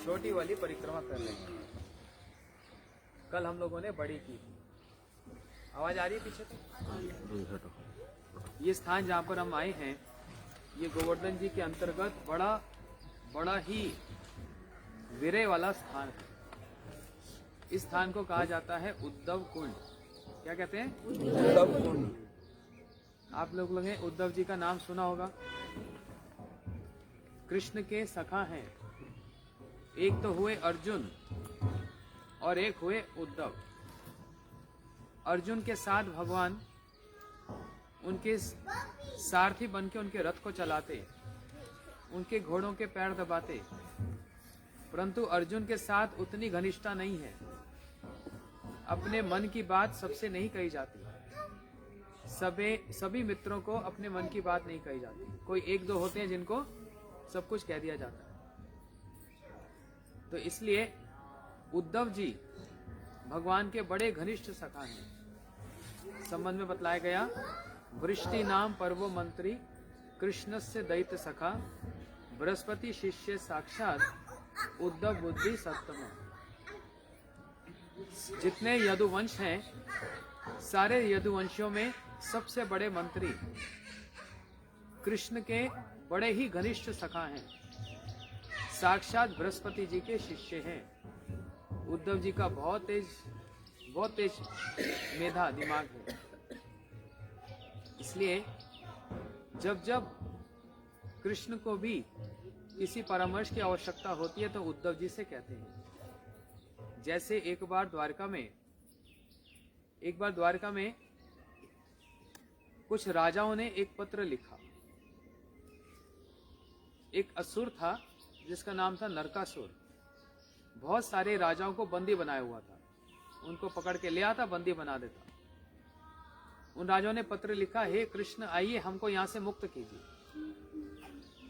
छोटी वाली परिक्रमा कर रहे हैं। कल हम लोगों ने बड़ी की थी। आवाज आ रही है पीछे तो? ये स्थान जहाँ पर हम आए हैं, ये गोवर्धन जी के अंतर्गत बड़ा ही विरय वाला स्थान है। इस स्थान को कहा जाता है उद्धव कुंड। क्या कहते हैं? उद्धव कुंड। आप लोग उद्धव जी का नाम सुना होगा। कृष्ण के सखा हैं, एक तो हुए अर्जुन और एक हुए उद्धव। अर्जुन के साथ भगवान उनके सारथी बन के उनके रथ को चलाते, उनके घोड़ों के पैर दबाते, परंतु अर्जुन के साथ उतनी घनिष्ठता नहीं है। अपने मन की बात सबसे नहीं कही जाती। सभी मित्रों को अपने मन की बात नहीं कही जाती। कोई एक दो होते हैं जिनको सब कुछ कह दिया जाता है। तो इसलिए उद्धव जी भगवान के बड़े घनिष्ठ सखा हैं। संबंध में बतलाया गया, वृष्टि नाम पर्वो मंत्री कृष्णस्य दैत्य सखा बृहस्पति शिष्य साक्षात उद्धव बुद्धि सत्तम। जितने यदुवंश हैं, सारे यदुवंशियों में सबसे बड़े मंत्री कृष्ण के बड़े ही घनिष्ठ सखा हैं, साक्षात बृहस्पति जी के शिष्य हैं। उद्धव जी का बहुत तेज मेधा दिमाग है। इसलिए जब कृष्ण को भी किसी परामर्श की आवश्यकता होती है तो उद्धव जी से कहते हैं। जैसे एक बार द्वारका में कुछ राजाओं ने एक पत्र लिखा। एक असुर था जिसका नाम था नरकासुर। बहुत सारे राजाओं को बंदी बनाया हुआ था। उनको पकड़ के ले आता, बंदी बना देता। उन राजाओं ने पत्र लिखा, हे कृष्ण आइए हमको यहाँ से मुक्त कीजिए।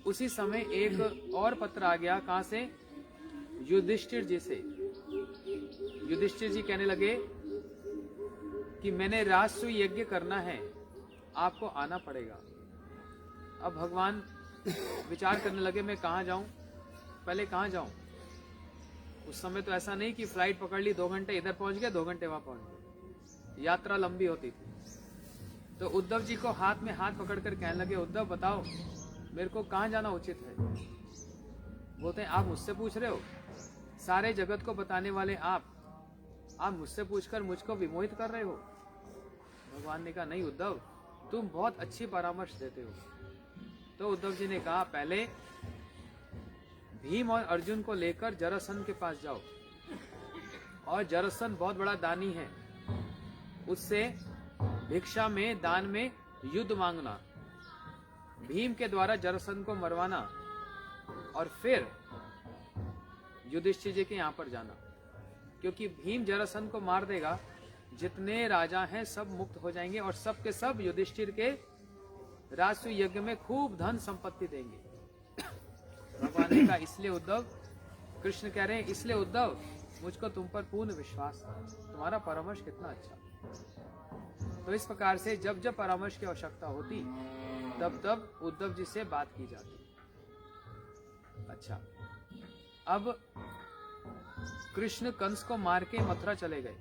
उसी समय एक और पत्र आ गया। कहां से? युधिष्ठिर जी से। युधिष्ठिर जी कहने लगे कि मैंने राजसूय यज्ञ करना है, आपको आना पड़ेगा। अब भगवान विचार करने लगे, मैं कहाँ जाऊं, पहले कहाँ जाऊं। उस समय तो ऐसा नहीं कि फ्लाइट पकड़ ली, 2 घंटे इधर पहुंच गए, 2 घंटे वहां पहुंच गए। यात्रा लंबी होती थी। तो उद्धव जी को हाथ में हाथ पकड़कर कहने लगे, उद्धव बताओ मेरे को कहाँ जाना उचित है। बोलते हैं, आप मुझसे पूछ रहे हो? सारे जगत को बताने वाले आप मुझसे पूछकर मुझको विमोहित कर रहे हो। भगवान ने कहा, नहीं उद्धव, तुम बहुत अच्छी परामर्श देते हो। तो उद्धव जी ने कहा, पहले भीम और अर्जुन को लेकर जरासंध के पास जाओ, और जरासंध बहुत बड़ा दानी है, उससे भिक्षा में, दान में युद्ध मांगना, भीम के द्वारा जरासंध को मरवाना, और फिर युधिष्ठिर जी के यहाँ पर जाना। क्योंकि भीम जरासंध को मार देगा, जितने राजा हैं सब मुक्त हो जाएंगे और सब के सब युधिष्ठिर के राजसूय यज्ञ में खूब धन संपत्ति देंगे। भगवान ने कहा, इसलिए उद्धव, कृष्ण कह रहे हैं, इसलिए उद्धव मुझको तुम पर पूर्ण विश्वास है, तुम्हारा परामर्श कितना अच्छा। तो इस प्रकार से जब जब परामर्श की आवश्यकता होती तब उद्धव जी से बात की जाती। अच्छा, अब कृष्ण कंस को मार के मथुरा चले गए।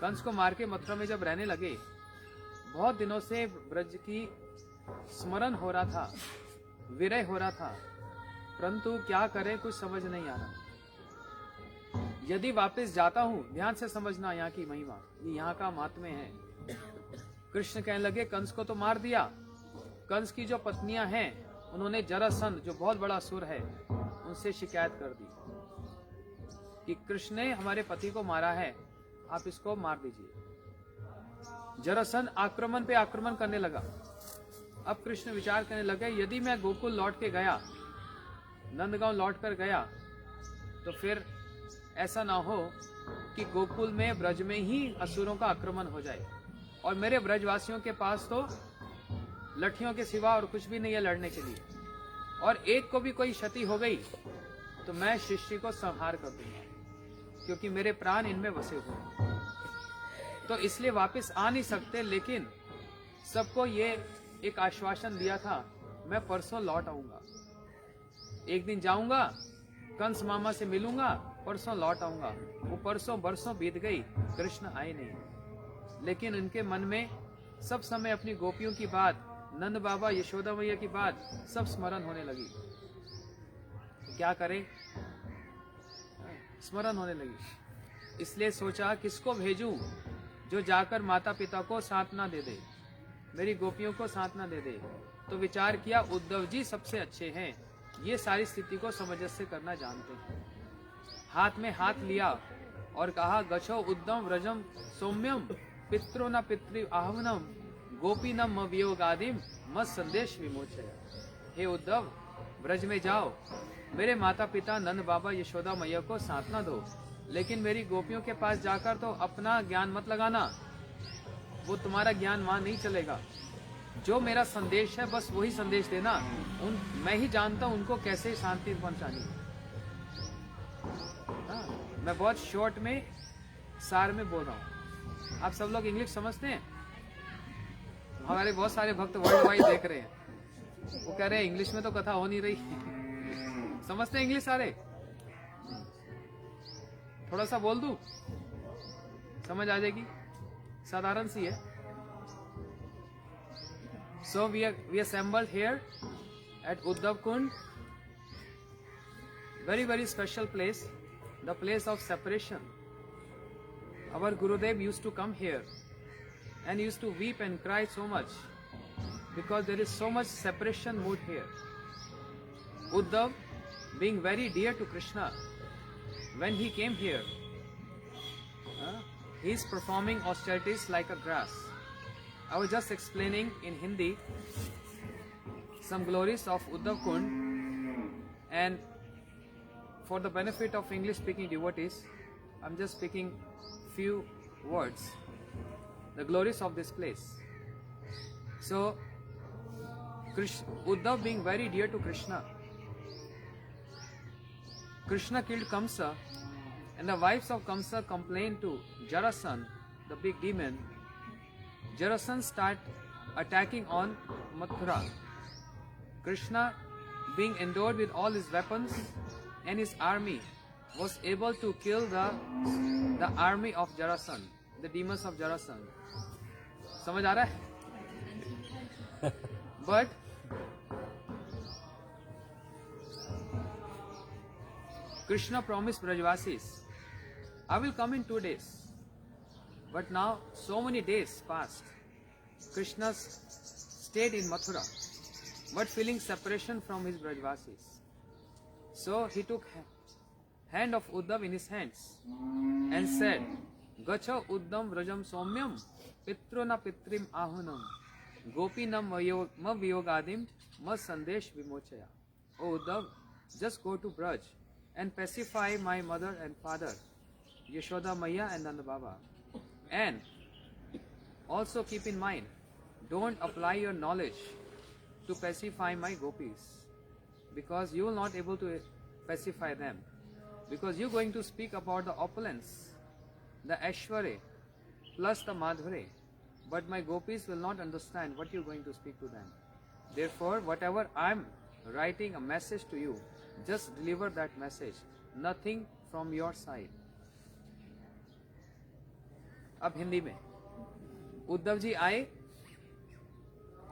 कंस को मार के मथुरा में जब रहने लगे, बहुत दिनों से ब्रज की स्मरण हो रहा था, विरय हो रहा था, परंतु क्या करें कुछ समझ नहीं आ रहा। यदि वापस जाता हूं, ध्यान से समझना यहाँ की महिमा, ये यहाँ का महात्म्य है। कृष्ण कहने लगे, कंस को तो मार दिया, कंस की जो पत्नियां हैं उन्होंने जरासंध जो बहुत बड़ा असुर है उनसे शिकायत कर दी कि कृष्ण ने हमारे पति को मारा है, आप इसको मार दीजिए। जरासंध आक्रमण पे आक्रमण करने लगा। अब कृष्ण विचार करने लगे, यदि मैं गोकुल लौट के गया, नंदगांव लौट कर गया, तो फिर ऐसा ना हो कि गोकुल में, ब्रज में ही असुरों का आक्रमण हो जाए, और मेरे ब्रजवासियों के पास तो लठियों के सिवा और कुछ भी नहीं है लड़ने के लिए, और एक को भी कोई क्षति हो गई तो मैं शिष्य को संहार कर दूंगा, क्योंकि मेरे प्राण इनमें बसे हुए हैं। तो इसलिए वापस आ नहीं सकते, लेकिन सबको ये एक आश्वासन दिया था, मैं परसों लौट आऊंगा। एक दिन जाऊंगा, कंस मामा से मिलूंगा, परसों लौट आऊंगा। वो परसों बरसों बीत गई, कृष्ण आए नहीं। लेकिन उनके मन में सब समय अपनी गोपियों की बात, नंद बाबा यशोदा मैया की बात सब स्मरण होने लगी। क्या करे, स्मरण होने लगी। इसलिए सोचा किसको भेजूं जो जाकर माता पिता को सांत्वना दे दे, मेरी गोपियों को सांत्वना दे दे। तो विचार किया उद्धव जी सबसे अच्छे हैं, ये सारी स्थिति को सामंजस्य करना जानते हैं। हाथ में हाथ लिया और कहा गच्छो उद्धम व्रजम सौम्यम पित्रो न पितृ आहवनम गोपीनम वियोगादिम मत संदेश विमोचय। हे उद्धव, ब्रज में जाओ, मेरे माता पिता नंद बाबा यशोदा मैया को सांत्वना दो, लेकिन मेरी गोपियों के पास जाकर तो अपना ज्ञान मत लगाना, वो तुम्हारा ज्ञान वहां नहीं चलेगा। जो मेरा संदेश है बस वही संदेश देना, मैं ही जानता हूं उनको कैसे शांति पहुंचानी। मैं बहुत शॉर्ट में सार में बोल रहा हूं। आप सब लोग इंग्लिश समझते हैं? हमारे बहुत सारे भक्त वर्ल्ड वाइड देख रहे हैं, वो कह रहे हैं इंग्लिश में तो कथा हो नहीं रही। समझते हैं इंग्लिश सारे? थोड़ा सा बोल दूं, समझ आ जाएगी, साधारण सी है। So we assembled here at Uddhav Kund, very special place, the place of separation. Our Gurudev used to come here and used to weep and cry so much because there is so much separation mood here. Uddhav, being very dear to Krishna, when he came here, he is performing austerities like a grass. I was just explaining in Hindi some glories of Uddhav Kund, and for the benefit of English speaking devotees, I'm just speaking few words, the glories of this place. So Uddhav being very dear to Krishna, Krishna killed Kamsa, and the wives of Kamsa complained to Jarasandha, the big demon. Jarasandha start attacking on Mathura. Krishna, being endowed with all his weapons and his army, was able to kill the army of Jarasandha, the demons of Jarasandha. समझ आ रहा है? But Krishna promised Brajvasis, I will come in 2 days. But now so many days passed. Krishna stayed in Mathura, but feeling separation from his Brajvasis. So he took hand of Uddhav in his hands and said, Gacha Uddham Vrajam Somyam Pitrona Pitrim Ahunam Gopinam Maviyogadim Mas Sandesh Vimochaya. O Uddhav, just go to Braj and pacify my mother and father, Yashoda Maya and Nanda Baba. And also keep in mind, don't apply your knowledge to pacify my gopis, because you will not able to pacify them, because you are going to speak about the opulence, the Aishwarya plus the Madhurya, but my gopis will not understand what you are going to speak to them. Therefore, whatever I am writing a message to you, just deliver that message, nothing from your side. अब हिंदी में उद्धव जी आए,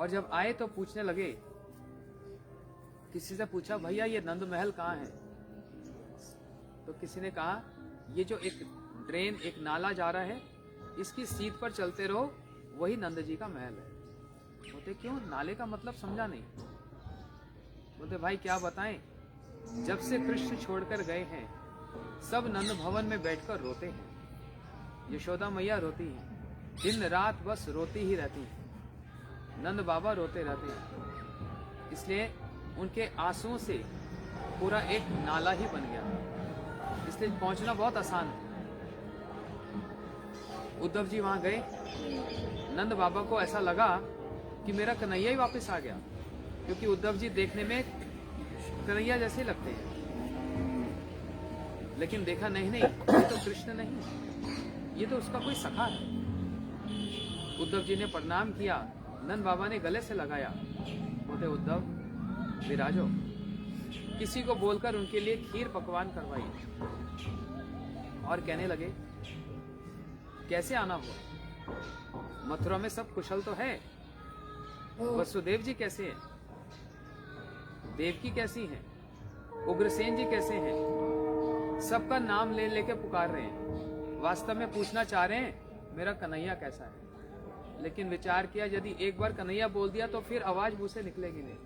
और जब आए तो पूछने लगे, किसी से पूछा भैया ये नंद महल कहाँ है? तो किसी ने कहा ये जो एक ड्रेन, एक नाला जा रहा है, इसकी सीध पर चलते रहो, वही नंद जी का महल है। बोलते क्यों, नाले का मतलब समझा नहीं। बोलते भाई क्या बताएं, जब से कृष्ण छोड़कर गए हैं सब नंद भवन में बैठकर रोते हैं, यशोदा मैया रोती हैं, दिन रात बस रोती ही रहती हैं, नंद बाबा रोते रहते हैं। इसलिए उनके आंसुओं से पूरा एक नाला ही बन गया, इसलिए पहुंचना बहुत आसान है। उद्धव जी वहां गए, नंद बाबा को ऐसा लगा कि मेरा कन्हैया ही वापस आ गया, क्योंकि उद्धव जी देखने में कन्हैया जैसे लगते हैं, लेकिन देखा नहीं ये तो कृष्ण नहीं, ये तो उसका कोई सखा है। उद्धव जी ने प्रणाम किया, नंद बाबा ने गले से लगाया, बोले उद्धव विराजो, किसी को बोलकर उनके लिए खीर पकवान करवाई और कहने लगे, कैसे आना हुआ? मथुरा में सब कुशल तो है। वसुदेव जी कैसे हैं? देवकी कैसी हैं? उग्रसेन जी कैसे हैं? सबका नाम ले लेके पुकार रहे हैं। वास्तव में पूछना चाह रहे हैं मेरा कन्हैया कैसा है। लेकिन विचार किया, यदि एक बार कन्हैया बोल दिया तो फिर आवाज मुंह से निकलेगी नहीं।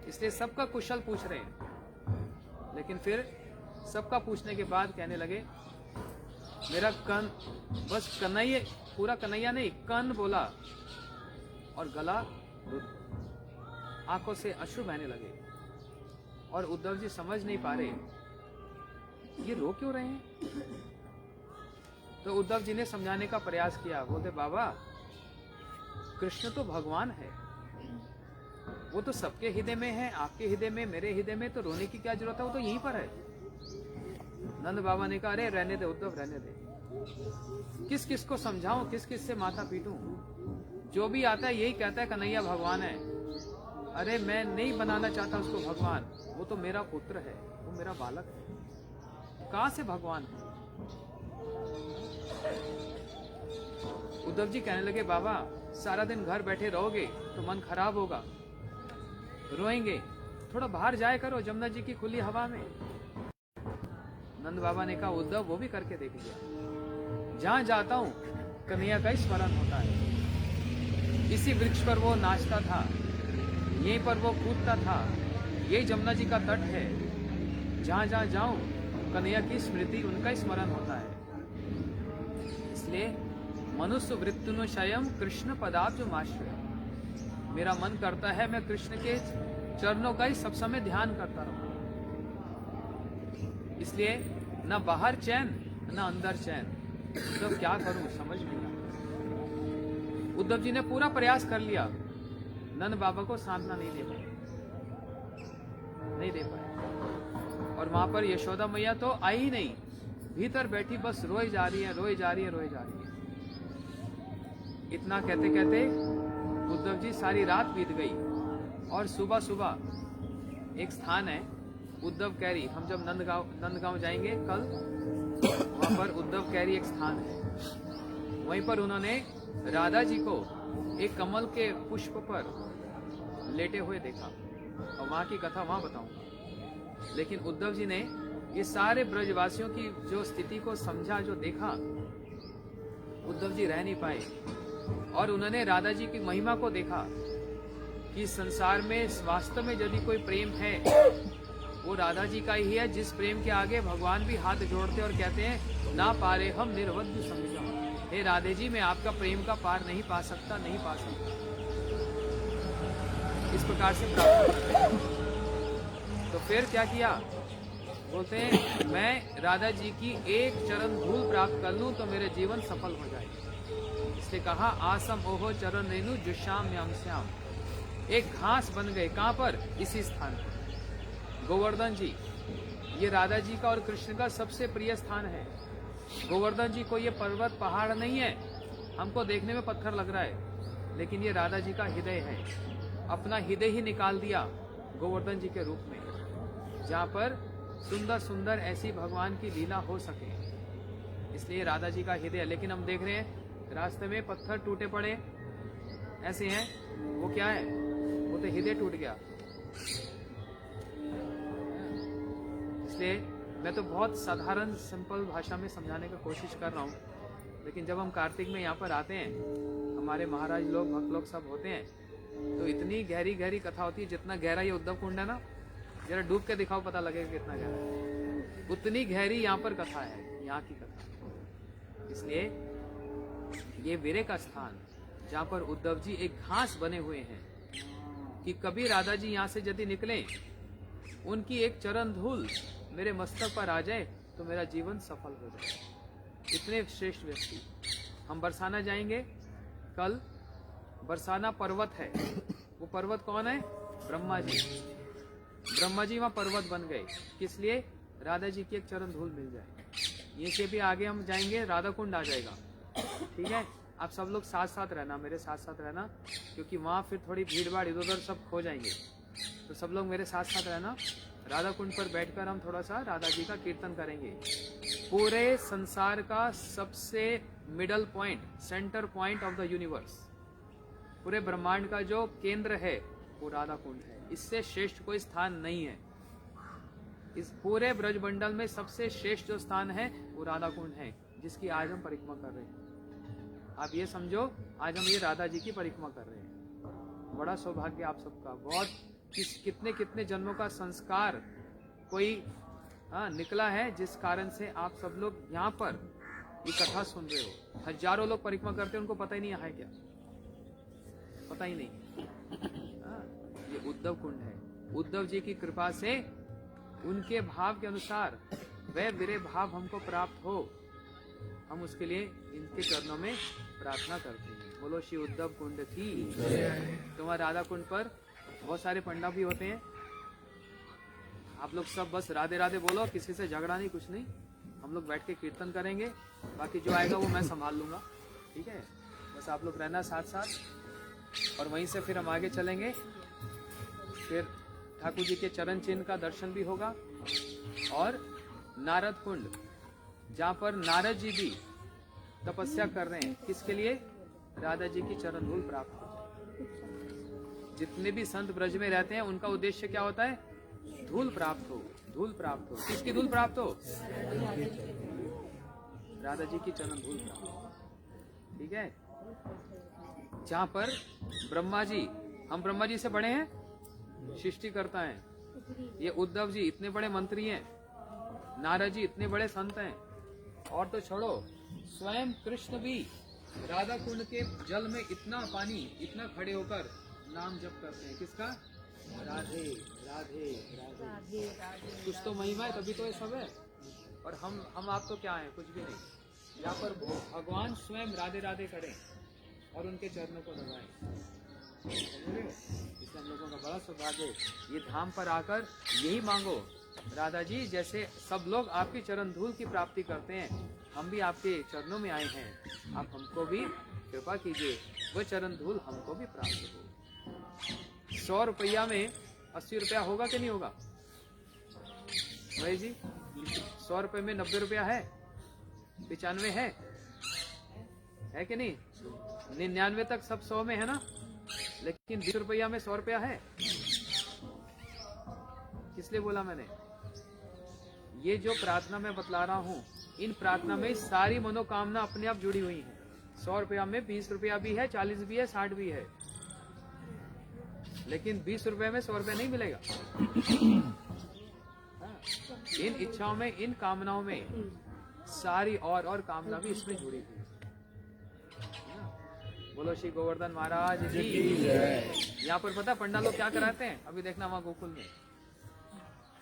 इसलिए सबका कुशल पूछ रहे हैं। लेकिन फिर सबका पूछने के बाद कहने लगे, मेरा कन, बस कन्हैया, पूरा कन्हैया नहीं, कन बोला और गला रुद्ध, आंखों से अश्रु बहने लगे। और उद्धव जी समझ नहीं पा रहे ये रो क्यों रहे हैं। तो उद्धव जी ने समझाने का प्रयास किया। बोलते, बाबा कृष्ण तो भगवान है, वो तो सबके हृदय में है, आपके हृदय में, मेरे हृदय में, तो रोने की क्या जरूरत है, वो तो यहीं पर है। नंद बाबा ने कहा, अरे रहने दे उद्धव, रहने दे। किस किस को समझाऊं, किस किस से माथा पीटूं? जो भी आता है यही कहता है कन्हैया भगवान है। अरे मैं नहीं बनाना चाहता उसको भगवान, वो तो मेरा पुत्र है, वो मेरा बालक है, कहां से भगवान है? उद्धव जी कहने लगे, बाबा सारा दिन घर बैठे रहोगे तो मन खराब होगा, रोएंगे, थोड़ा बाहर जाया करो जमुना जी की खुली हवा में। नंद बाबा ने कहा, उद्धव वो भी करके देख लिया, जहां जाता हूं कन्हैया का ही स्मरण होता है। इसी वृक्ष पर वो नाचता था, यहीं पर वो कूदता था, यही जमुना जी का तट है। जहां जहां जाऊं कन्हैया की स्मृति, उनका ही स्मरण होता है। इसलिए मनुष्य वृत्तनुशयम कृष्ण पदाब्जमाश्रय, मेरा मन करता है मैं कृष्ण के चरणों का ही सब समय ध्यान करता रहूं। इसलिए न बाहर चैन न अंदर चैन, तो क्या करूं समझ नहीं आता। उद्धव जी ने पूरा प्रयास कर लिया, नंद बाबा को सांत्वना नहीं दे पाए। और वहां पर यशोदा मैया तो आई ही नहीं, भीतर बैठी बस रोई जा रही है, रोई जा रही है, रोई जा रही है। इतना कहते कहते उद्धव जी सारी रात बीत गई और सुबह सुबह एक स्थान है उद्धव कैरी, हम जब नंदगांव जाएंगे कल, वहां पर उद्धव कैरी एक स्थान है। वहीं पर उन्होंने राधा जी को एक कमल के पुष्प पर लेटे हुए देखा और वहां की कथा वहां बताऊंगा। लेकिन उद्धव जी ने ये सारे ब्रजवासियों की जो स्थिति को समझा, जो देखा, उद्धव जी रह नहीं पाए और उन्होंने राधा जी की महिमा को देखा कि संसार में वास्तव में यदि कोई प्रेम है वो राधा जी का ही है, जिस प्रेम के आगे भगवान भी हाथ जोड़ते और कहते हैं ना पारे हम निर्वध्य समझो, हे राधे जी मैं आपका प्रेम का पार नहीं पा सकता, नहीं पा सकता। इस प्रकार से प्रार्थना करते हैं। तो फिर क्या किया, बोलते हैं मैं राधा जी की एक चरण धूल प्राप्त कर लूं तो मेरे जीवन सफल हो जाए। इसलिए कहा आसम ओहो चरण रेणु जुश्याम याम श्याम, एक घास बन गए। कहां पर? इसी स्थान पर। गोवर्धन जी, ये राधा जी का और कृष्ण का सबसे प्रिय स्थान है। गोवर्धन जी को ये पर्वत पहाड़ नहीं है, हमको देखने में पत्थर लग रहा है, लेकिन ये राधा जी का हृदय है। अपना हृदय ही निकाल दिया गोवर्धन जी के रूप में, जहाँ पर सुंदर सुंदर ऐसी भगवान की लीला हो सके, इसलिए राधा जी का हृदय। लेकिन हम देख रहे हैं रास्ते में पत्थर टूटे पड़े ऐसे हैं, वो क्या है? वो तो हृदय टूट गया। इसलिए मैं तो बहुत साधारण सिंपल भाषा में समझाने की कोशिश कर रहा हूँ, लेकिन जब हम कार्तिक में यहाँ पर आते हैं, हमारे महाराज लोग, भक्त लोग सब होते हैं, तो इतनी गहरी गहरी कथा होती है। जितना गहरा ये उद्धव कुंड है ना, जरा डूब के दिखाओ, पता लगेगा कितना गहरा है। उतनी गहरी यहाँ पर कथा है, यहाँ की कथा। इसलिए ये वीरे का स्थान, जहाँ पर उद्धव जी एक घास बने हुए हैं कि कभी राधा जी यहाँ से यदि निकले, उनकी एक चरण धूल मेरे मस्तक पर आ जाए तो मेरा जीवन सफल हो जाए। इतने श्रेष्ठ व्यक्ति। हम बरसाना जाएंगे कल। बरसाना पर्वत है, वो पर्वत कौन है? ब्रह्मा जी। ब्रह्मा जी वहां पर्वत बन गए, किस लिए? राधा जी की एक चरण धूल मिल जाए। ये से भी आगे हम जाएंगे, राधा कुंड आ जाएगा। ठीक है, आप सब लोग साथ साथ रहना, मेरे साथ साथ रहना, क्योंकि वहां फिर थोड़ी भीड़ भाड़ इधर उधर सब खो जाएंगे, तो सब लोग मेरे साथ साथ रहना। राधा कुंड पर बैठकर हम थोड़ा सा राधा जी का कीर्तन करेंगे। पूरे संसार का सबसे middle point, centre point of the universe, पूरे ब्रह्मांड का जो केंद्र है वो राधा कुंड है। इससे श्रेष्ठ कोई स्थान नहीं है। इस पूरे ब्रजमंडल में सबसे श्रेष्ठ जो स्थान है वो राधा कुंड है, जिसकी आज हम परिक्रमा कर रहे हैं। आप ये समझो, आज हम ये राधा जी की परिक्रमा कर रहे हैं। बड़ा सौभाग्य आप सबका। बहुत कितने कितने जन्मों का संस्कार कोई निकला है, जिस कारण से आप सब लोग यहाँ पर ये कथा सुन रहे हो। हजारों लोग परिक्रमा करते हैं, उनको पता ही नहीं है क्या, पता ही नहीं। ये उद्धव कुंड है। उद्धव जी की कृपा से, उनके भाव के अनुसार वह विरह भाव हमको प्राप्त हो, हम उसके लिए इनके चरणों में प्रार्थना करते हैं। बोलो श्री उद्धव कुंड की। तुम्हारे राधा कुंड पर बहुत सारे पंडा भी होते हैं। आप लोग सब बस राधे राधे बोलो, किसी से झगड़ा नहीं, कुछ नहीं। हम लोग बैठ के कीर्तन करेंगे, बाकी जो आएगा वो मैं संभाल लूंगा, ठीक है। बस आप लोग रहना साथ साथ। और वहीं से फिर हम आगे चलेंगे। फिर ठाकुर जी के चरण चिन्ह का दर्शन भी होगा। और नारद कुंड, जहाँ पर नारद जी भी तपस्या कर रहे हैं, किसके लिए? राधा जी की चरण धूल प्राप्त हो जाए। जितने भी संत ब्रज में रहते हैं, उनका उद्देश्य क्या होता है? धूल प्राप्त हो, धूल प्राप्त हो। किसकी धूल प्राप्त हो? राधा जी की चरण धूल प्राप्त हो, ठीक है। जहाँ पर ब्रह्मा जी, हम ब्रह्मा जी से बड़े हैं, सृष्टि करता है। ये उद्धव जी इतने बड़े मंत्री हैं, नारद जी इतने बड़े संत हैं। और तो छोड़ो, स्वयं कृष्ण भी राधा कुंड के जल में इतना पानी, इतना खड़े होकर नाम जप करते हैं। किसका? राधे राधे राधे। कुछ तो महिमा है, तभी तो ये सब है। और हम आप तो क्या है? कुछ भी नहीं। यहाँ पर भगवान स्वयं राधे राधे करें और उनके चरणों को लगाएं। इसलिए हम लोगों का बड़ा सौभाग्य है। ये धाम पर आकर यही मांगो, राधा जी जैसे सब लोग आपकी चरण धूल की प्राप्ति करते हैं, हम भी आपके चरणों में आए हैं। आप हमको भी कृपा कीजिए, वह चरण धूल हमको भी प्राप्त हो। 100 रुपया में 80 रुपया होगा कि नहीं होगा भाई जी? 100 रुपये में 90 रुपया है, 95 है कि नहीं? 99 तक सब 100 में है ना, लेकिन 20 रुपया में 100 रुपया है। किसलिए बोला मैंने? ये जो प्रार्थना मैं बतला रहा हूँ, इन प्रार्थना में सारी मनोकामना अपने आप जुड़ी हुई है। 100 रुपया में 20 रुपया भी है, 40 भी है, 60 भी है, लेकिन 20 रुपये में 100 रुपया नहीं मिलेगा। इन इच्छाओं में, इन कामनाओं में सारी और कामना भी इसमें जुड़ी हुई है। बोलो श्री गोवर्धन महाराज जी। यहाँ पर पता पंडा लोग क्या कराते हैं? अभी देखना वहाँ गोकुल में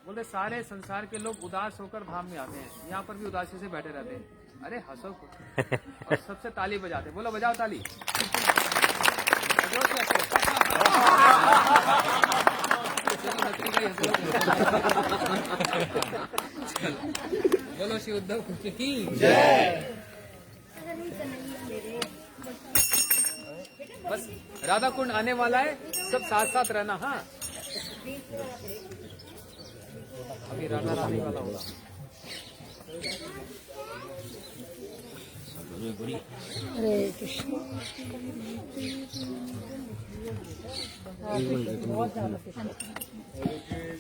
बोलते सारे संसार के लोग उदास होकर धाम में आते हैं, यहाँ पर भी उदासी से बैठे रहते हैं। अरे हंसो और सबसे ताली बजाते। बोलो बजाओ ताली। बोलो श्री उद्धव की जय। बस राधा कुंड आने वाला है, सब साथ साथ रहना। हाँ, अभी राधा रानी वाला होगा। हरे कृष्ण।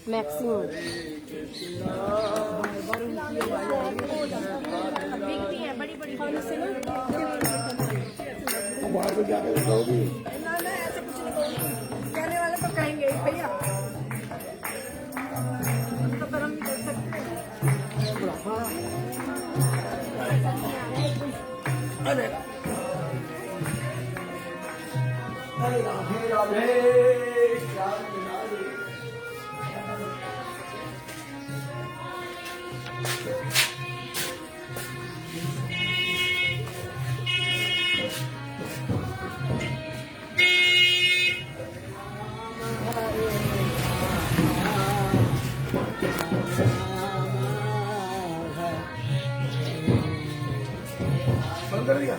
मैक्सिमम बड़ी बड़ी ऐसे कुछ नहीं कहने वाले तो कहेंगे भैया, तो कर्म नहीं कर सकते। अरे राधे राधे। बंद कर दिया।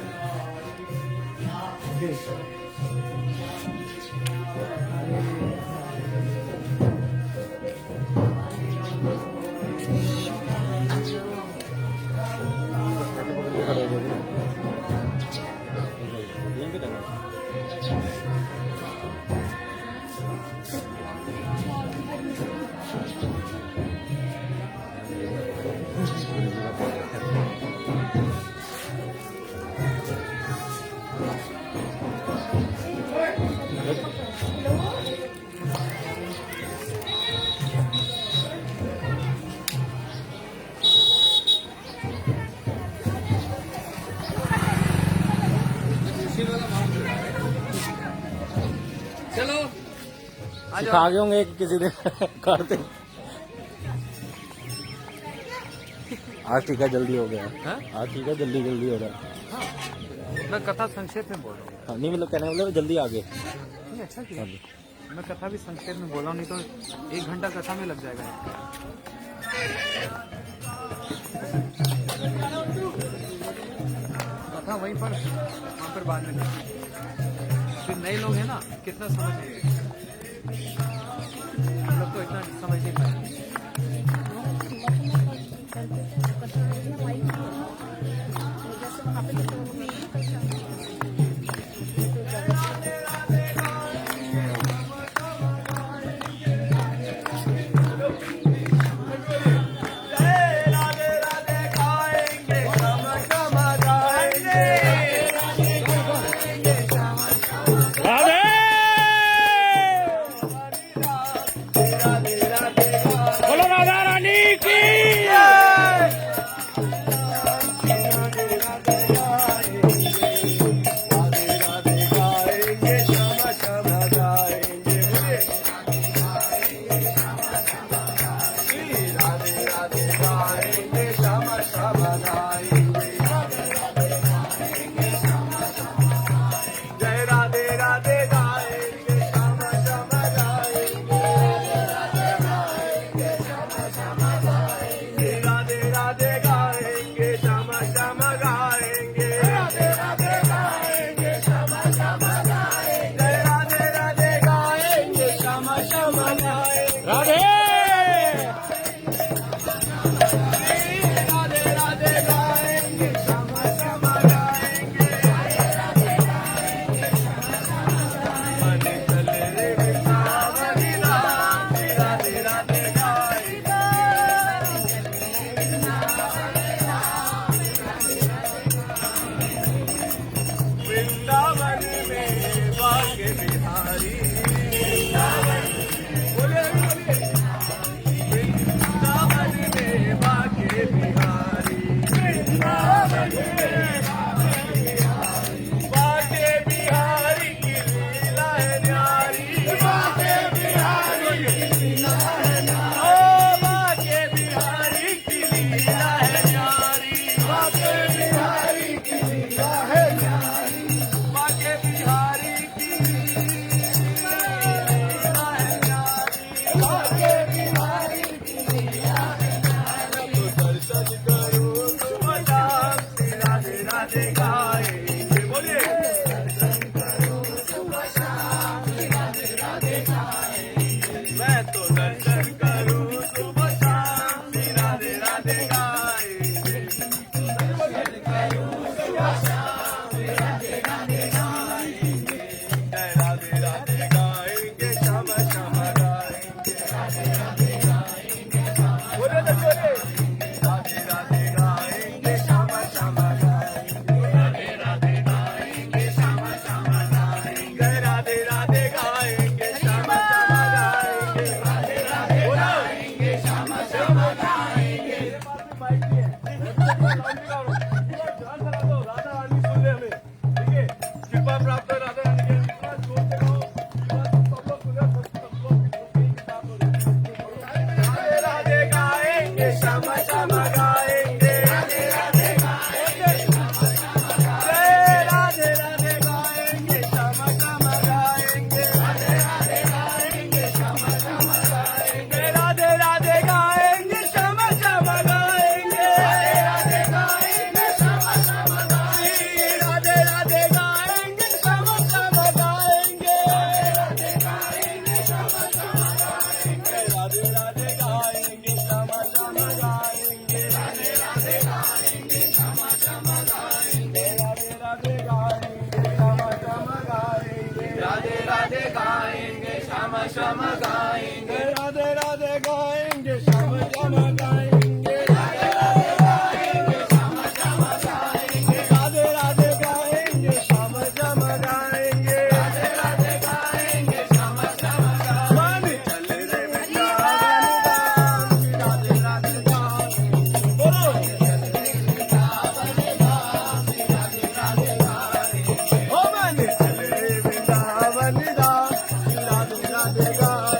आ सिखा जाओ। गए होंगे किसी दिन करते। आज ठीक है, जल्दी हो गया। हाँ? आज ठीक है, जल्दी जल्दी हो रहा है। हाँ, मैं कथा संक्षेप में बोल रहा हूँ। हाँ, नहीं मतलब कहने मतलब जल्दी आ गए। नहीं, अच्छा किया। मैं कथा भी संक्षेप में बोला हूँ, नहीं तो 1 घंटा कथा में लग जाएगा। कथा वहीं पर, वहाँ पर बाद में। फिर नए लोग हैं ना, कितना समझेंगे? हम लोग तो इतना समझ नहीं पाए। जैसे वहाँ पे तो बोलो राधा रानी की। राधे वृंदावन में भाग्य बिहारी, वृंदावन में भाग्य बिहारी, भाग्य बिहारी की लीला है न्यारी, भाग्य बिहारी की लीला है न्यारी, ओ भाग्य बिहारी की लीला है न्यारी, भाग्य बिहारी की लीला है न्यारी, भाग्य बिहारी की लीला है न्यारी, भाग्य बिहारी की लीला है न्यारी। तो दर्शन करो तुम राम श्री राधे राधे गाएंगे, बोलिए दर्शन करो तुम श्याम श्री राधे राधे गाएंगे, मैं तो दर्शन करूं तुम श्याम श्री राधे राधे गाएंगे, दर्शन करूं तुम श्याम श्री राधे राधे गाएंगे, जय राधे राधे गाएंगे, श्याम श्याम गाएंगे, राधे राधे गाएंगे, बोले तो बोले राधे राधे गाएंगे, श्याम श्याम गाएंगे, राधे राधे गाएंगे, श्याम श्याम गाएंगे, जय राधे राधे गाएंगे, श्याम श्याम गाएंगे, राधे राधे गाएंगे, श्याम श्याम गाएंगे। राधा रानी सुन ले हमें, ठीक है? कृपा प्राप्त है राधा रानी के, कृपा जोड़ते रहो, कृपा सब लोग सुने, सब लोग राधे राधे गाएंगे, श्याम श्याम गाएंगे, राधे राधे गाएंगे, जय राधे राधे गाएंगे, श्याम श्याम गाएंगे, राधे राधे गाएंगे, श्याम श्याम गाएंगे, राधे राधे गाएंगे, श्याम श्याम गाएंगे, राधे राधे गाएंगे, श्याम श्याम गाएंगे, राधे राधे गाएंगे, श्याम श्याम गाएंगे, राधे गाएंगे, श्याम श्याम गाएंगे, राधे राधे गाएंगे, श्याम श्याम गाएंगे, राधे राधे गाएंगे, श्याम श्याम गाएंगे, राधे राधे गाएंगे, श्याम श्याम गाएंगे, राधे राधे गाएंगे, श्याम श्याम गाएंगे, राधे राधे गाएंगे, श्याम श्याम गाएंगे, राधे राधे गाएंगे, श्याम श्याम गाएंगे, राधे राधे गाएंगे, श्याम श्याम गाएंगे, राधे राधे गाएंगे, श्याम श्याम गाएंगे, चल रे वृंदावन धाम, राधे राधे गाएंगे, बोलो ओ मन चल रे वृंदावन धाम, राधे राधे गाएंगे,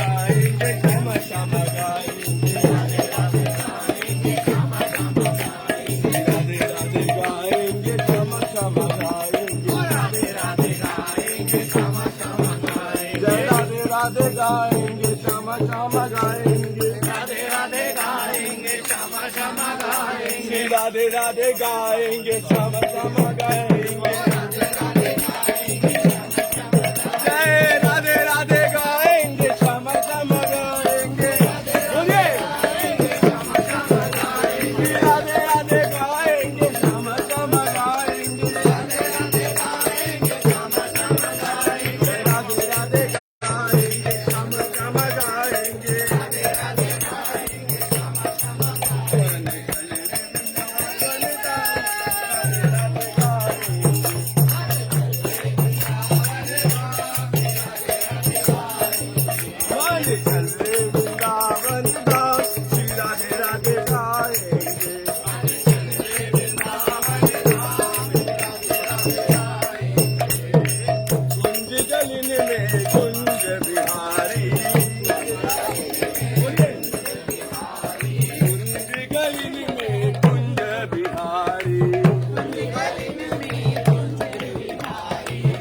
गाएंगे श्यामा श्यामा गाएंगे राधे राधे गाएंगे श्यामा श्यामा गाएंगे राधे राधे गाएंगे श्यामा श्यामा गाएंगे राधे राधे गाएंगे श्यामा श्यामा गाएंगे राधे राधे गाएंगे श्यामा श्यामा गाएंगे राधे राधे गाएंगे श्यामा श्यामा गाएंगे राधे राधे गाएंगे श्यामा श्यामा गाएंगे जय राधे राधे गाएंगे श्यामा श्यामा गाएंगे बोलिए राधे राधे गाएंगे श्यामा श्यामा गाएंगे राधे राधे गाएंगे श्यामा श्यामा गाएंगे राधे राधे गाएंगे श्यामा श्यामा गाएंगे राधे राधे गाएंगे श्यामा श्यामा चल रे वृंदावन धाम श्री राधे राधे गाएंगे कुंज गलिन में कुंज बिहारी कुंज गलिन में कुंज बिहारी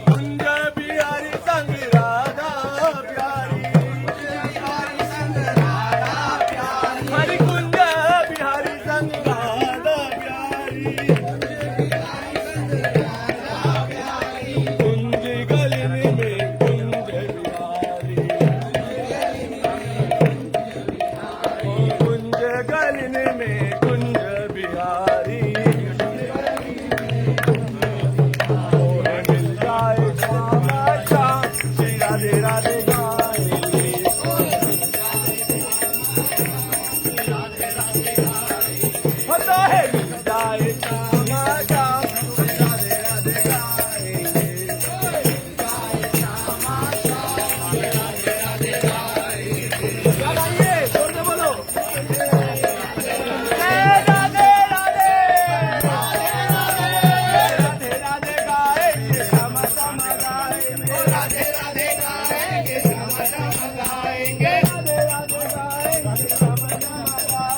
कुंज बिहारी संग राधा प्यारी हरि कुंज बिहारी संग राधा प्यारी कुंज गलिन में कुंज बिहारी कुंज गलिन में कुंज बिहारी मोहे मिल जाए श्यामा श्याम श्री राधे राधे गाएंगे होता है मिल जाए श्यामा श्याम श्री राधे राधे गाएंगे गाइए जोर से बोलो जय राधे राधे राधे राधे गाएंगे श्यामा श्यामा गाएंगे राधे राधे गाएंगे श्यामा श्यामा गाएंगे राधे राधे गाएंगे श्यामा श्यामा गाएंगे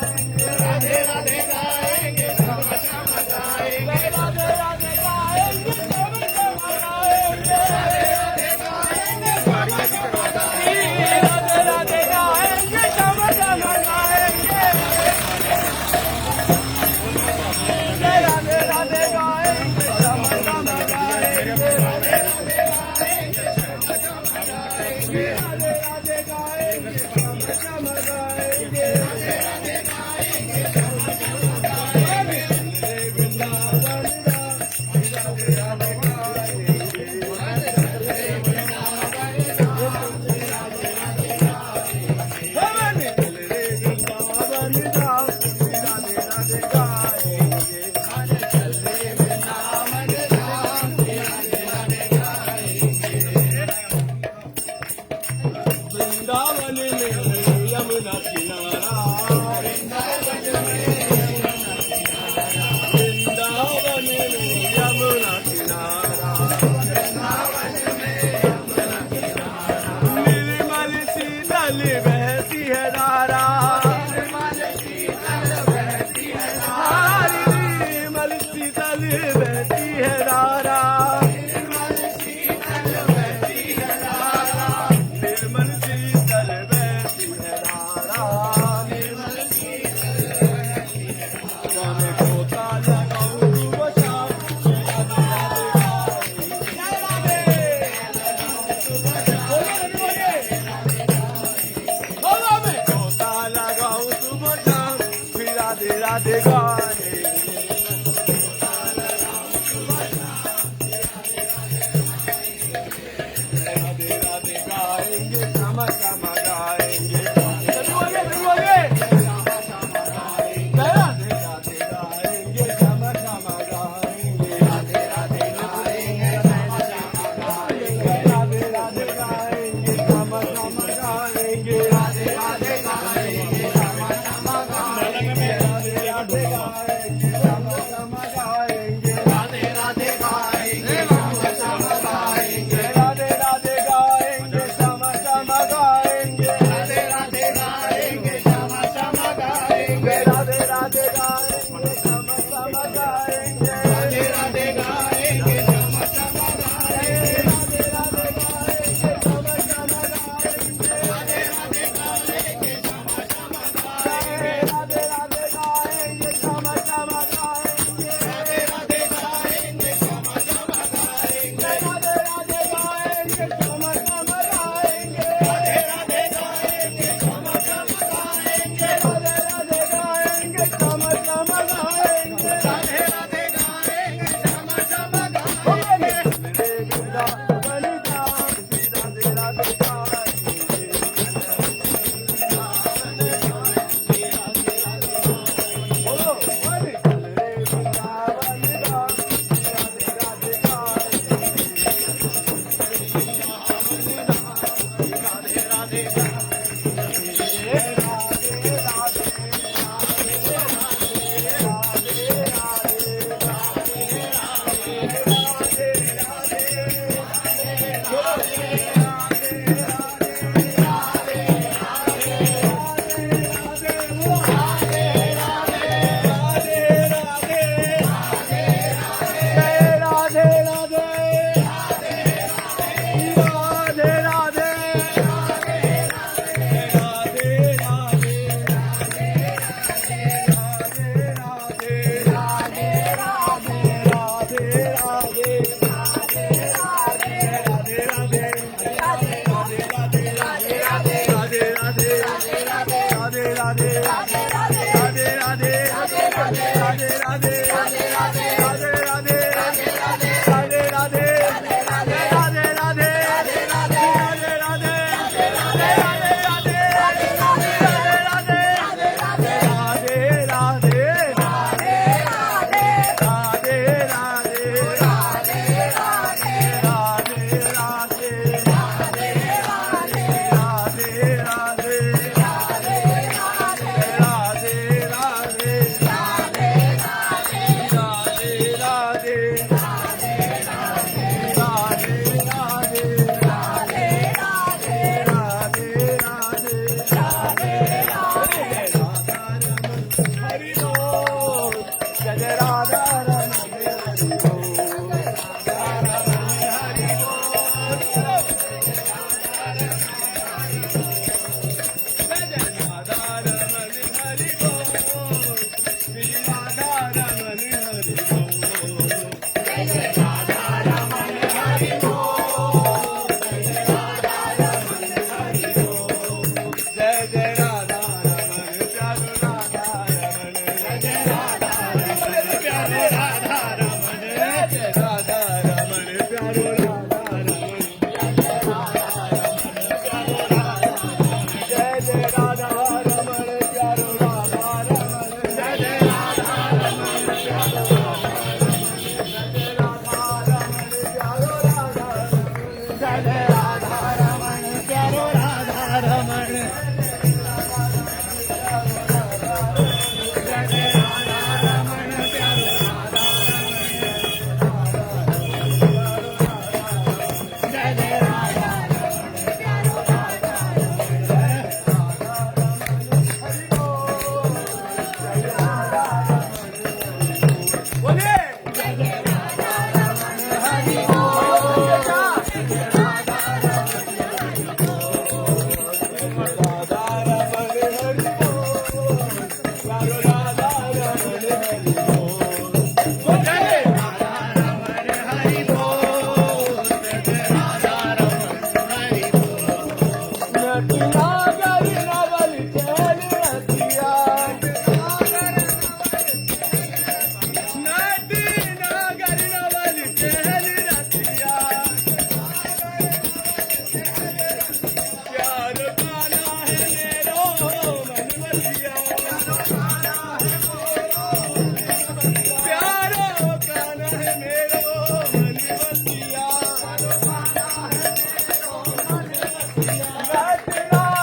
राधे राधे गाएंगे श्यामा श्यामा गाएंगे राधे राधे गाएंगे श्यामा श्यामा गाएंगे राधे राधे गाएंगे राधे राधे गाएंगे श्यामा श्यामा गाएंगे जय राधे राधे गाएंगे श्यामा श्यामा गाएंगे राधे राधे गाएंगे श्यामा श्यामा गाएंगे राधे राधे गाएंगे श्यामा श्यामा गाएंगे राधे राधे गाएंगे श्यामा श्यामा गाएंगे वृंदावन धाम राधे राधे गाएंगे भवन चल रे वृंदावन धाम राधे राधे गाएंगे चल रे वृंदावन धाम राधे राधे गाएंगे वृंदावन में यमुना किनारा वृंदावन में यमुना किनारा निर्मल शीतल बहती है धारा निर्मल शीतल बहती है धारा निर्मल शीतल बहती है धारा निर्मल शीतल बहती है धारा निर्मल शीतल बहती है धारा गोता लगाऊं वो शाम राधे राधे राधे राधे राधे राधे राधे राधे राधे राधे राधे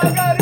नागर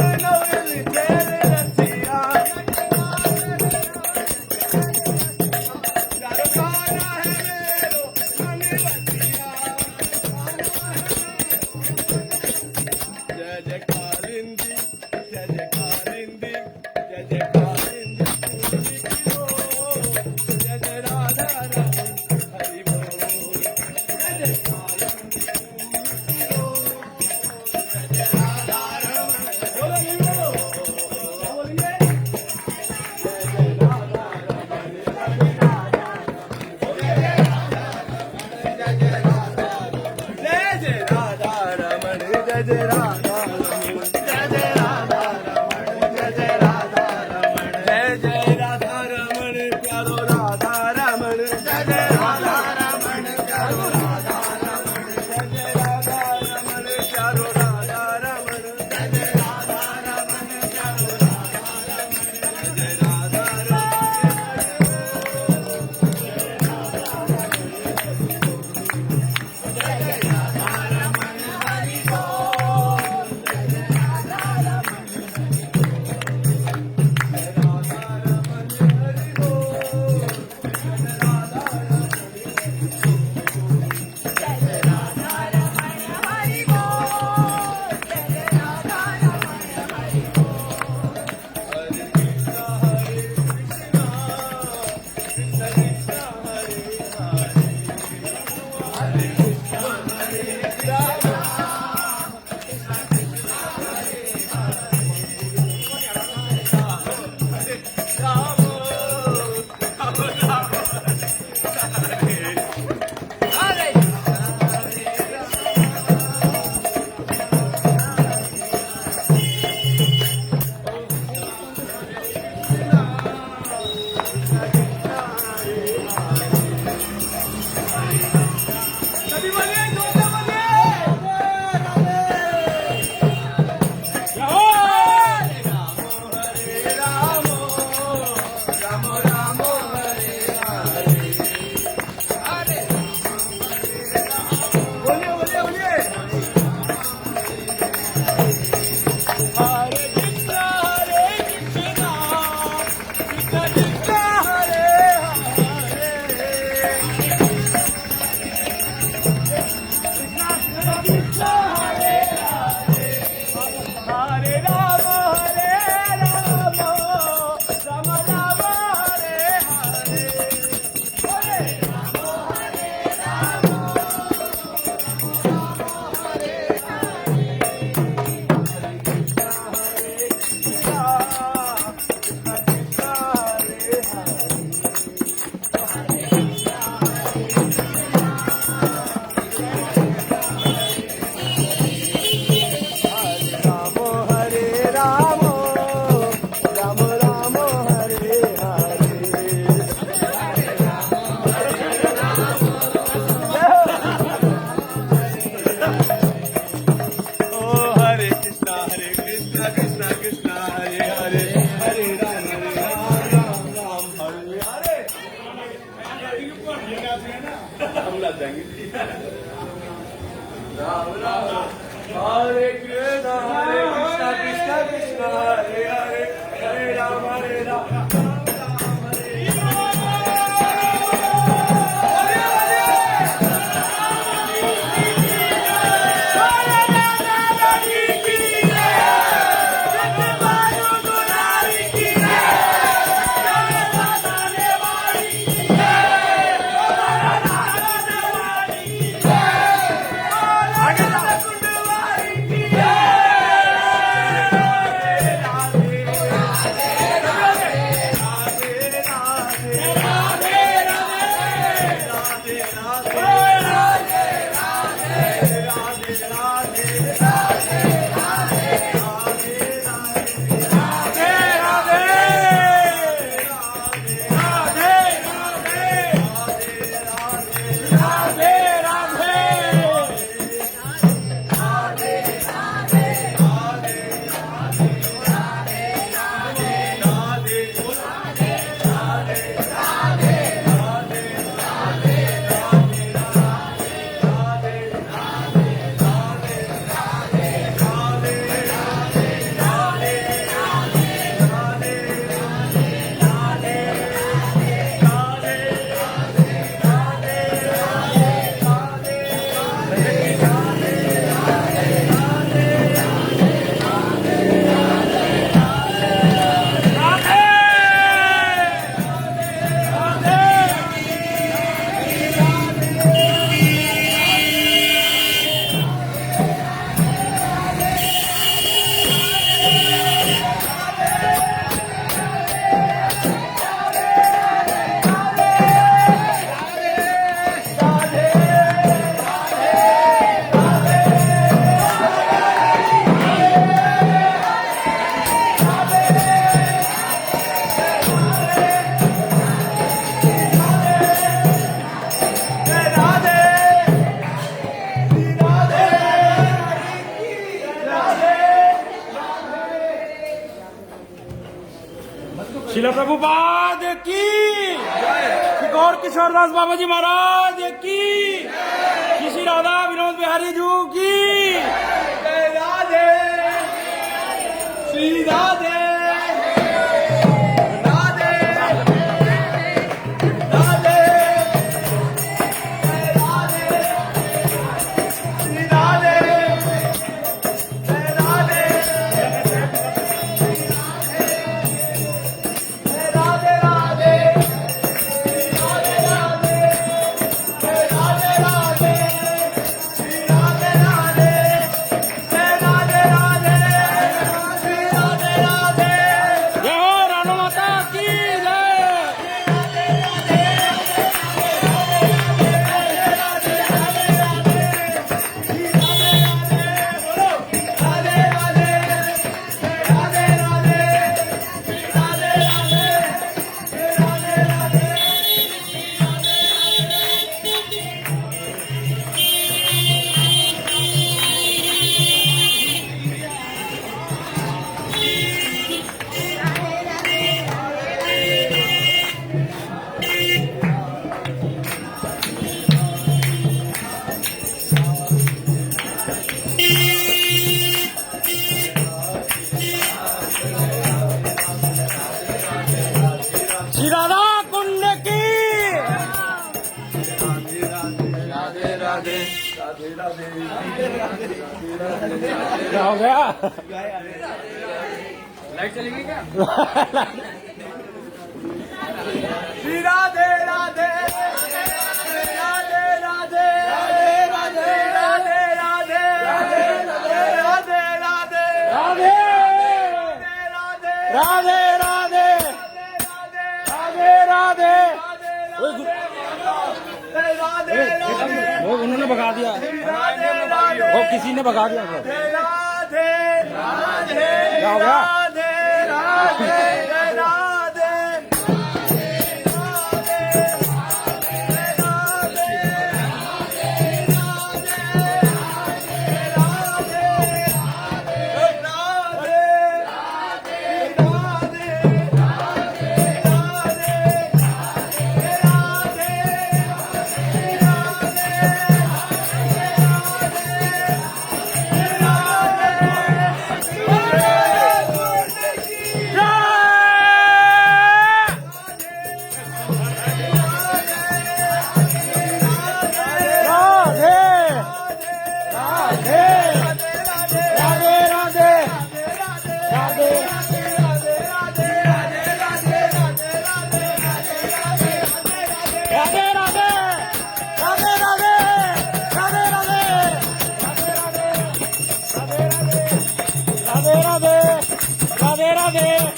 कृष्ण कृष्ण हरे हरे हरे राम राम राम हरे हरे हम लग जाएंगे राम राम हरे कृष्ण कृष्ण कृष्ण हरे हरे हरे राम शिला प्रभुपाद की गौर किशोरदास बाबा जी महाराज की श्री राधा विनोद बिहारी जी की जय राधे श्री राधे राधे राधे श्री राधे जय राधे राधे राधे जय हो राणा माता की जय श्री राधा कुंड की राधे राधे राधे राधे क्या हो गया लाइट चलेगी क्या? श्री राधे राधे राधे राधे राधे राधे राधे राधे राधे राधे राधे राधे राधे राधे राधे वो उन्होंने भगा दिया वो किसी ने भगा दिया वो। क्या हो गया राधे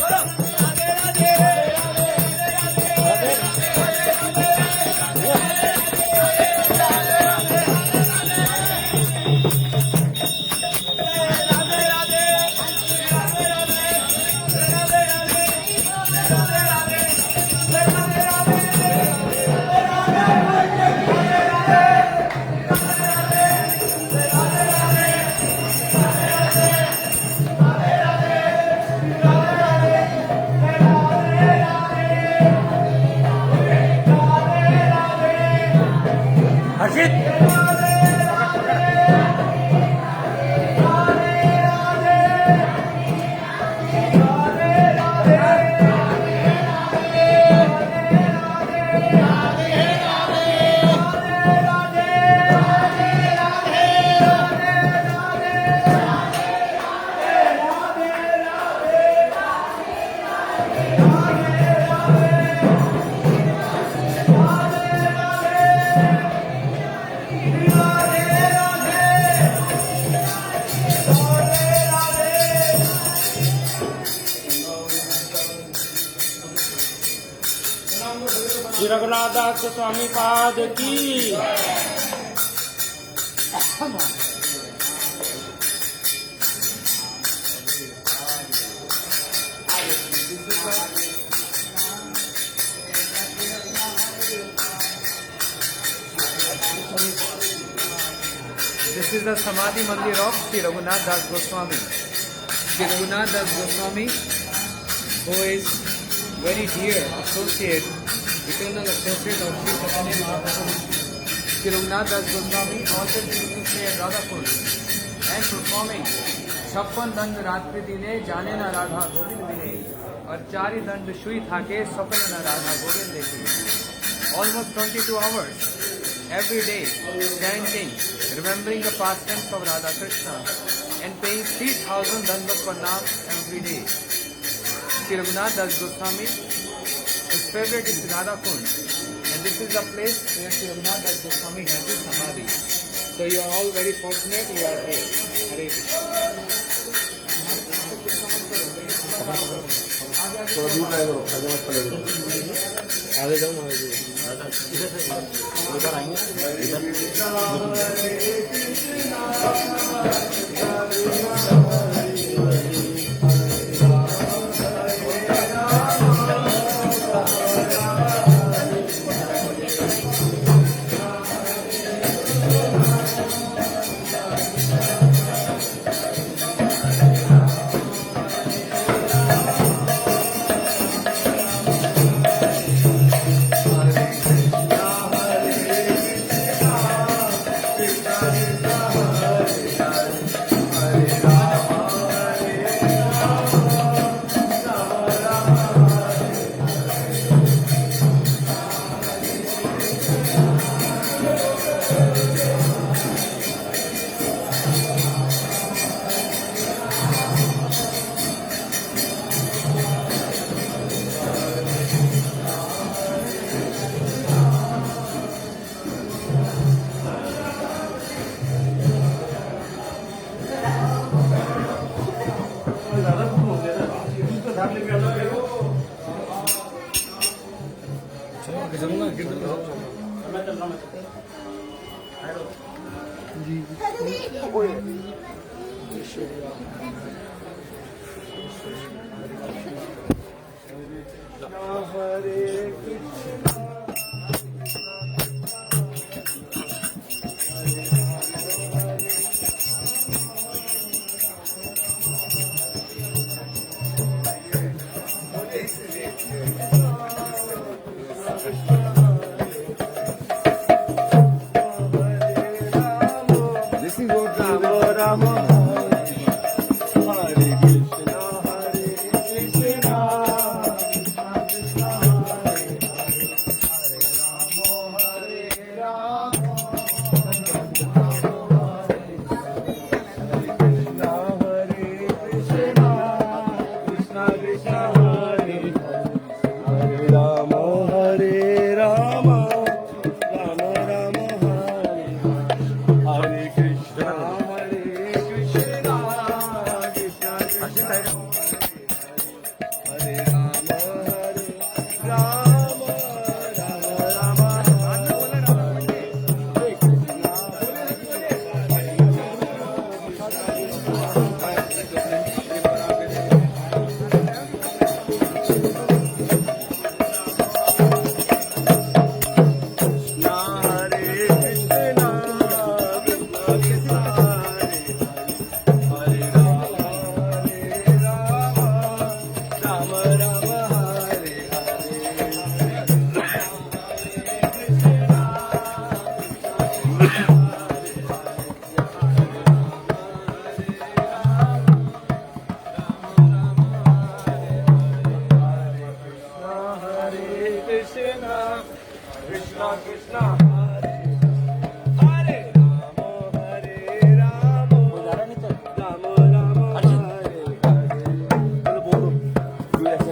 हर्षित श्री रघुनाथ दास गोस्वामी पाद की This is the Samadhi Mandir of Sri Raghunath Das Goswami. Sri Raghunath Das Goswami, who is very dear associate, eternal associate of Sri Chaitanya Mahaprabhu. Sri Raghunath Das Goswami also used to stay at Radhakund and performing 56 दंड रात्रि दिने जाने न राधा गोविंद दिने और 4 दंड Shuey थाके स्वप्न न राधा गोविंद देखे. Almost 22 hours every day chanting, remembering the pastimes of Radha Krishna and paying 3000 dandat pranam every day. Sri Raghunath Das Goswami, his favorite is Radha Kund, and this is the place where Sri Raghunath Das Goswami has his samadhi. So you are all very fortunate you are here. Hare Krishna.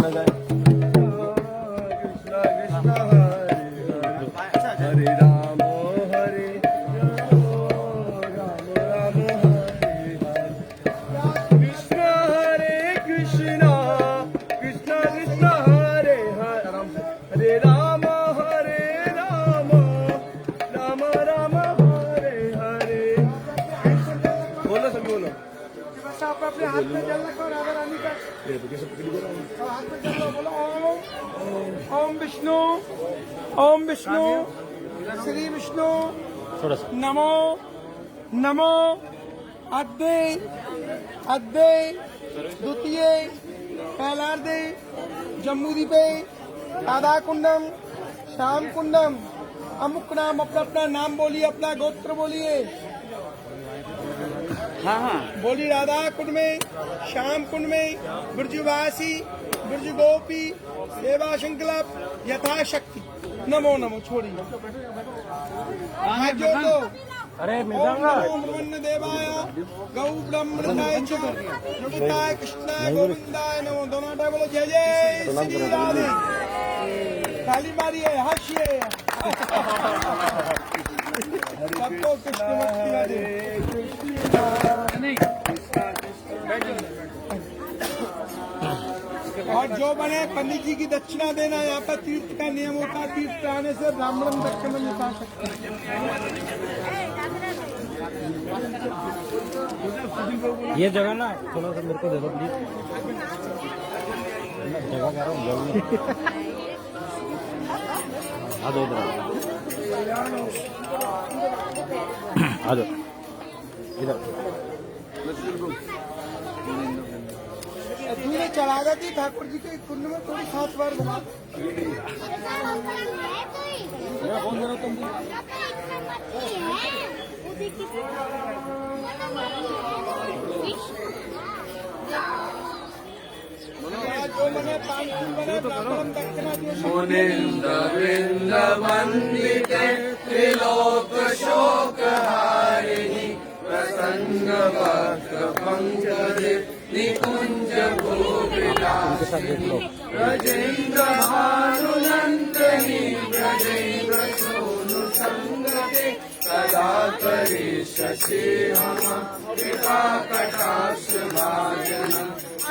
गाना गाए। कृष्णा कृष्णा हरे हरे राम हरे राम राम हरे हरे कृष्ण कृष्णा कृष्णा हरे हरे राम राम राम हरे हरे। बोलो सभी बोलो। बस आप अपने हाथ में जल रखो राधा रानी का हाथ में जल रखो। बोलो ओम विष्णु श्री विष्णु थोड़ा सा नमो नमो अद्वै द्वितीय पहलार्धे जम्बूदीपे राधा कुंडम श्याम कुंडम। अमुक नाम अपना नाम बोलिए, अपना गोत्र बोलिए। बोली राधा कुंड में, श्याम कुंड में, ब्रजवासी, ब्रज गोपी, सेवा संकल्प यथाशक्ति। नमो नमो छोड़िए हाथ जोड़ दो। अरे ओम नमो ब्रह्मण्य देवाय गौ ब्रह्मण्डाय च जगताय कृष्णाय गोविंदाय नमो। दोनों टाइम बोलो जय जय श्री राधे। ताली मारिए, हंसिए। सबको कृष्ण भक्ति राधे। और जो बने पंडित जी की दक्षिणा देना। यहाँ पर तीर्थ का नियम होता है, तीर्थ आने से ब्राह्मण दक्षिणा नहीं पा सकते। ये जगह ना थोड़ा सा मेरे को दे दो प्लीज। जगह कह रहा हूँ आ जाओ इधर आ जाओ इधर। तूने चढ़ागा थी ठाकुर जी के कुंड में थोड़ी 7 बार घुमा। फोन दे रहा तुम जो बने 5 फूल बने ब्राह्मण दक्षिणा जो मुनिंद्रवृंद वंदिते त्रिलोक शोकहारिणि प्रसन्न वक्त्र पंकजे निकुंज भूविलासिनी ब्रजेन्द्र भानुनंदनी ब्रजेन्द्र सोनु संगते सदा करिष्यसि हम कृपा कटाक्ष भाजन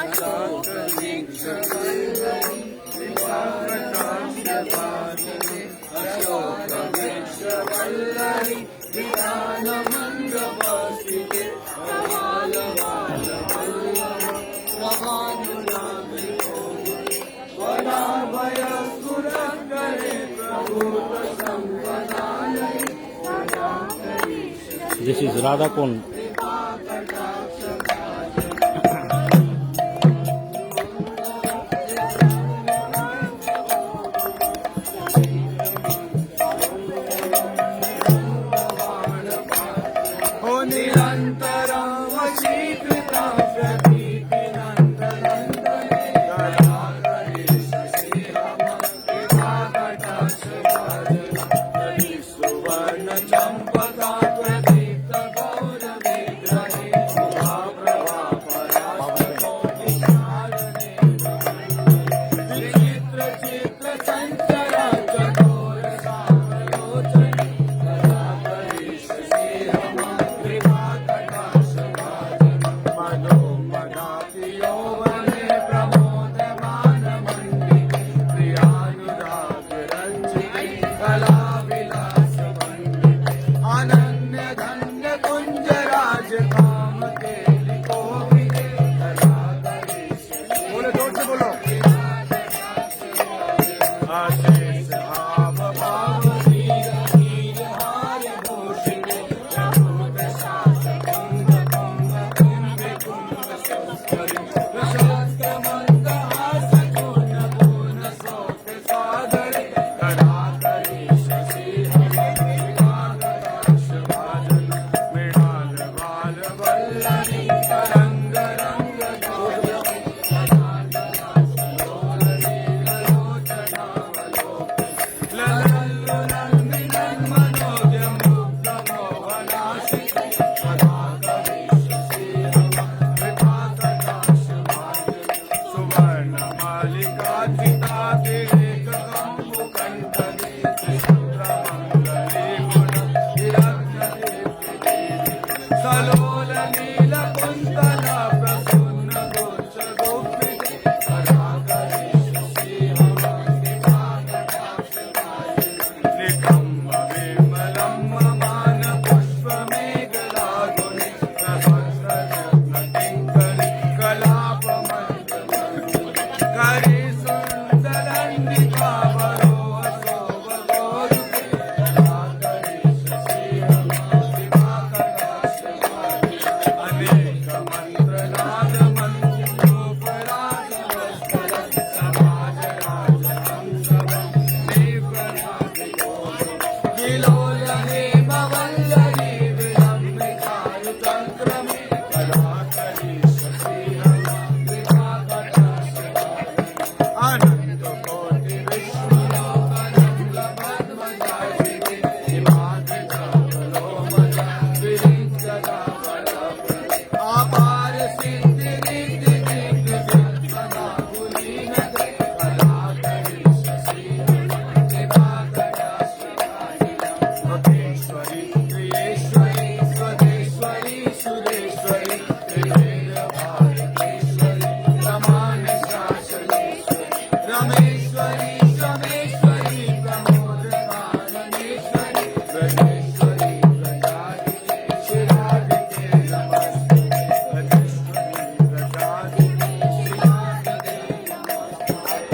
अशोक दीक्ष वल्लरी कृपा कटाक्ष भाजने अशोक दीक्ष वल्लरी विधान मंगवासिते कमाल बाल वल्लभ महानुरागे वना भय सुरकरे प्रभुत संपदालय सदा करिष्यसि। This is Radha Kund. निरन्तरं वशीकृतं प्रतीतिनन्दनन्दने दया करिष्यसि हम कृपा कटाक्ष भाजनं सुवर्ण चम्पका प्रदीप्त गौरविग्रहे शुभाप्रभा पराशकोटिशारणे विचित्र चित्र संचर चकोर सावलोचने दया करिष्यसि हम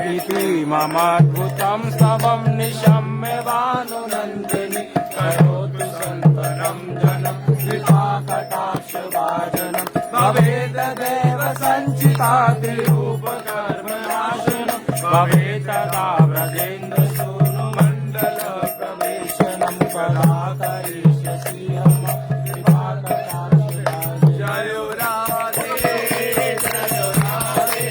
कृत्रिममद्भुतं स्तवं निशम्य भानुनन्दिनी करोतु सन्ततं जनं कृपाकटाक्षभाजनं भवेद्देव सञ्चिता त्रिरूपकर्मनाशनं भवेत्तदा व्रजेन्द्रसूनुमण्डलप्रवेशनं कदा करिष्यसि मम कृपाकटाक्षभाजनं। जयो राधे जयो राधे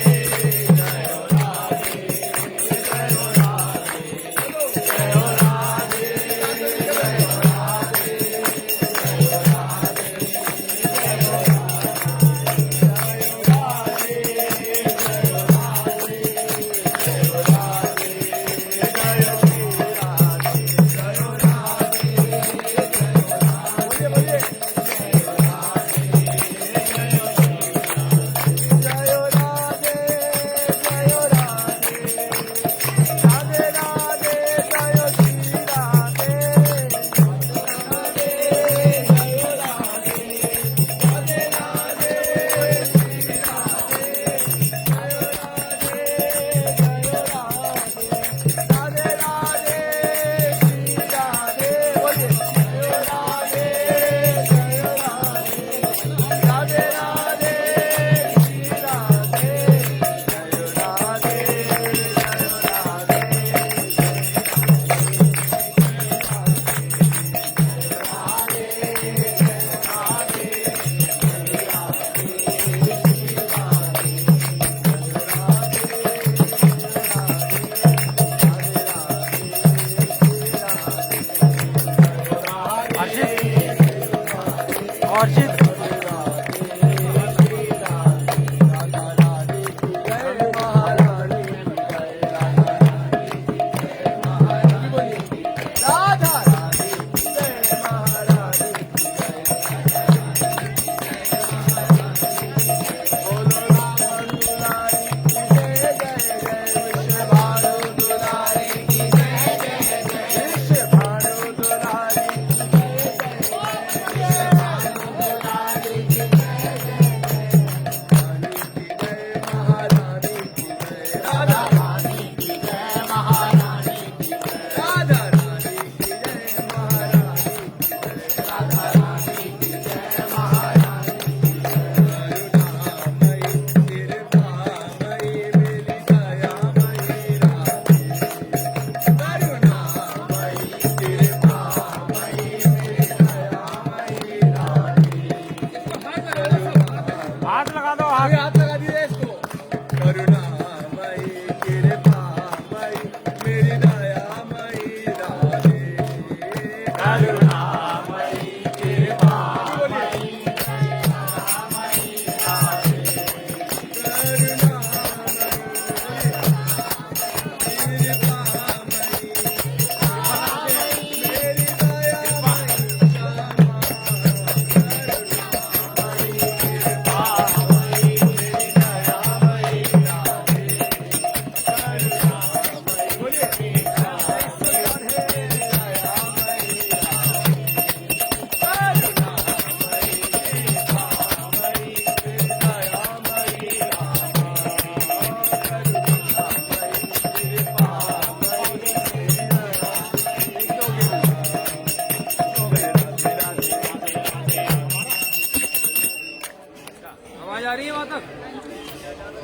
आ रही है वहां तक?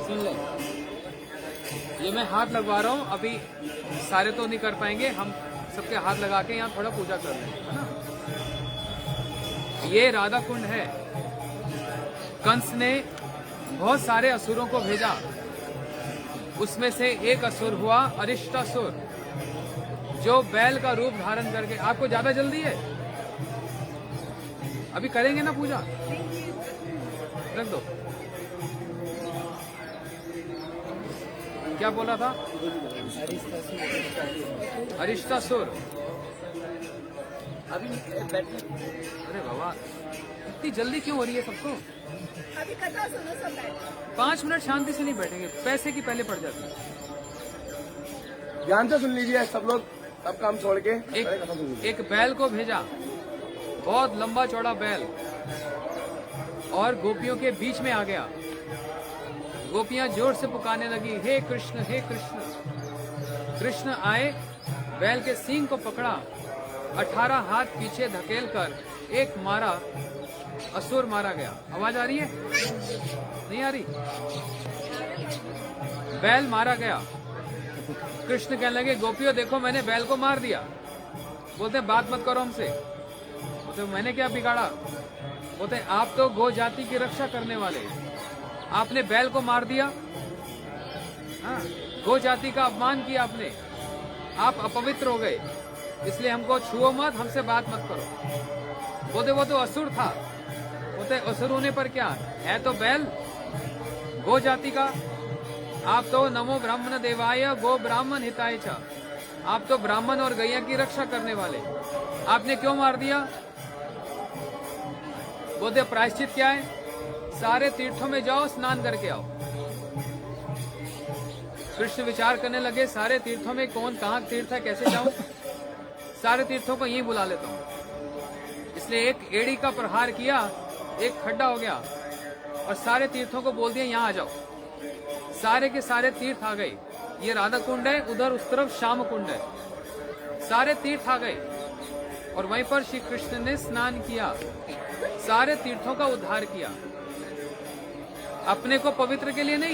सुन लो, ये मैं हाथ लगवा रहा हूँ, अभी सारे तो नहीं कर पाएंगे, हम सबके हाथ लगा के यहाँ थोड़ा पूजा कर रहे हैं, है ना? ये राधा कुंड है। कंस ने बहुत सारे असुरों को भेजा, उसमें से एक असुर हुआ अरिष्टासुर, जो बैल का रूप धारण करके। आपको ज्यादा जल्दी है? अभी करेंगे ना पूजा? रख दो। क्या बोला था? अरिष्टासुर। अभी अरे बाबा, इतनी जल्दी क्यों हो रही है सबको? अभी कथा सुनो सब बैठ। 5 मिनट शांति से नहीं बैठेंगे, पैसे की पहले पड़ जाती है। ध्यान से सुन लीजिए सब लोग, सब काम छोड़ के एक बैल को भेजा, बहुत लंबा चौड़ा बैल, और गोपियों के बीच में आ गया। गोपियां जोर से पुकारने लगी, हे कृष्ण हे कृष्ण। कृष्ण आए, बैल के सींग को पकड़ा, 18 हाथ पीछे धकेल कर एक मारा, असुर मारा गया। आवाज आ रही है? नहीं आ रही? बैल मारा गया। कृष्ण कहने लगे, गोपियों देखो मैंने बैल को मार दिया। बोलते बात मत करो हमसे। बोलते मैंने क्या बिगाड़ा? बोलते आप तो गो जाति की रक्षा करने वाले, आपने बैल को मार दिया। हाँ, गो जाति का अपमान किया आपने, आप अपवित्र हो गए, इसलिए हमको छुओ मत, हमसे बात मत करो। बोलते वो तो असुर था। बोलते असुर होने पर क्या है, तो बैल गो जाति का। आप तो नमो ब्राह्मण देवाय गो ब्राह्मण हिताय च, आप तो ब्राह्मण और गैया की रक्षा करने वाले, आपने क्यों मार दिया? बोलते प्रायश्चित क्या है? सारे तीर्थों में जाओ, स्नान करके आओ। कृष्ण विचार करने लगे, सारे तीर्थों में कौन कहाँ तीर्थ है, कैसे जाऊं? सारे तीर्थों को यहीं बुला लेता हूं। इसलिए एक एड़ी का प्रहार किया, एक खड्डा हो गया और सारे तीर्थों को बोल दिया यहाँ आ जाओ। सारे के सारे तीर्थ आ गए। ये राधा कुंड है, उधर उस तरफ श्याम कुंड है। सारे तीर्थ आ गए और वहीं पर श्री कृष्ण ने स्नान किया, सारे तीर्थों का उद्धार किया। अपने को पवित्र के लिए नहीं,